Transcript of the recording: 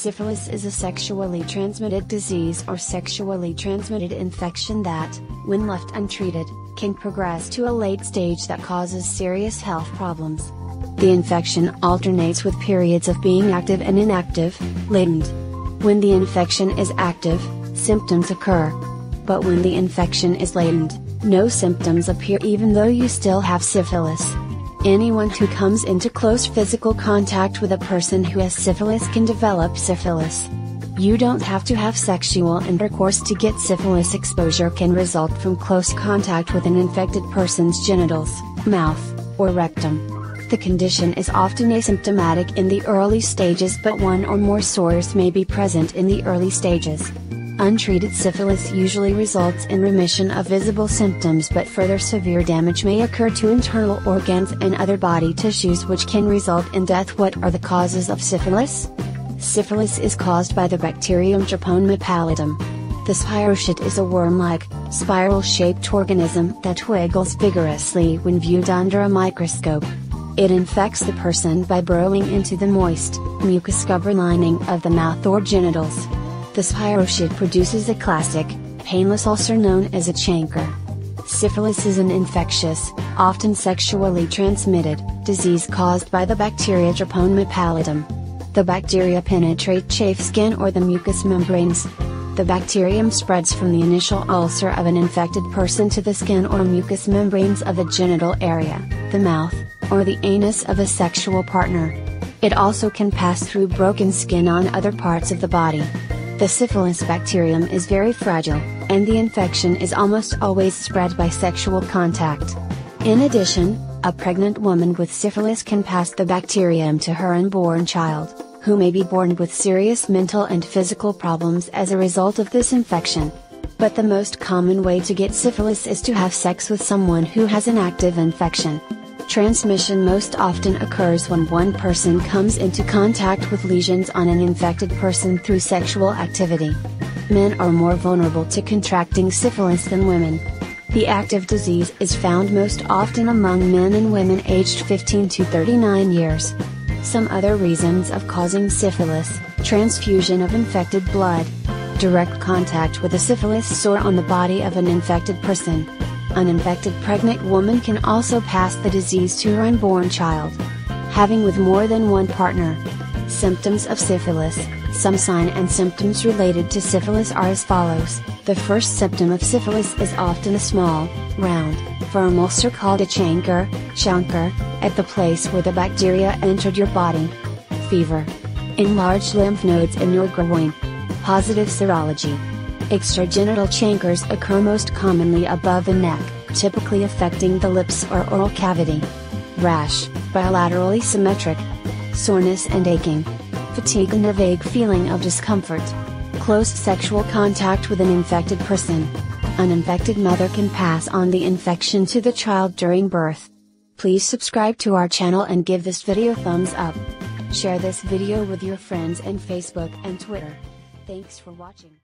Syphilis is a sexually transmitted disease or sexually transmitted infection that, when left untreated, can progress to a late stage that causes serious health problems. The infection alternates with periods of being active and inactive, latent. When the infection is active, symptoms occur. But when the infection is latent, no symptoms appear even though you still have syphilis. Anyone who comes into close physical contact with a person who has syphilis can develop syphilis. You don't have to have sexual intercourse to get syphilis. Exposure can result from close contact with an infected person's genitals, mouth, or rectum. The condition is often asymptomatic in the early stages, but one or more sores may be present in the early stages. Untreated syphilis usually results in remission of visible symptoms, but further severe damage may occur to internal organs and other body tissues, which can result in death. What are the causes of syphilis? Syphilis is caused by the bacterium Treponema pallidum. The spirochete is a worm-like, spiral-shaped organism that wiggles vigorously when viewed under a microscope. It infects the person by burrowing into the moist, mucus-covered lining of the mouth or genitals. The spirochete produces a classic, painless ulcer known as a chancre. Syphilis is an infectious, often sexually transmitted, disease caused by the bacteria Treponema pallidum. The bacteria penetrate chafe skin or the mucous membranes. The bacterium spreads from the initial ulcer of an infected person to the skin or mucous membranes of the genital area, the mouth, or the anus of a sexual partner. It also can pass through broken skin on other parts of the body. The syphilis bacterium is very fragile, and the infection is almost always spread by sexual contact. In addition, a pregnant woman with syphilis can pass the bacterium to her unborn child, who may be born with serious mental and physical problems as a result of this infection. But the most common way to get syphilis is to have sex with someone who has an active infection. Transmission most often occurs when one person comes into contact with lesions on an infected person through sexual activity. Men are more vulnerable to contracting syphilis than women. The active disease is found most often among men and women aged 15 to 39 years. Some other reasons of causing syphilis: transfusion of infected blood, direct contact with a syphilis sore on the body of an infected person. An infected pregnant woman can also pass the disease to her unborn child. Having with more than one partner. Symptoms of syphilis. Some signs and symptoms related to syphilis are as follows. The first symptom of syphilis is often a small, round, firm ulcer called a chancre, at the place where the bacteria entered your body. Fever. Enlarged lymph nodes in your groin. Positive serology. Extragenital chancres occur most commonly above the neck, typically affecting the lips or oral cavity. Rash, bilaterally symmetric. Soreness and aching. Fatigue and a vague feeling of discomfort. Close sexual contact with an infected person. An infected mother can pass on the infection to the child during birth. Please subscribe to our channel and give this video thumbs up. Share this video with your friends on Facebook and Twitter. Thanks for watching.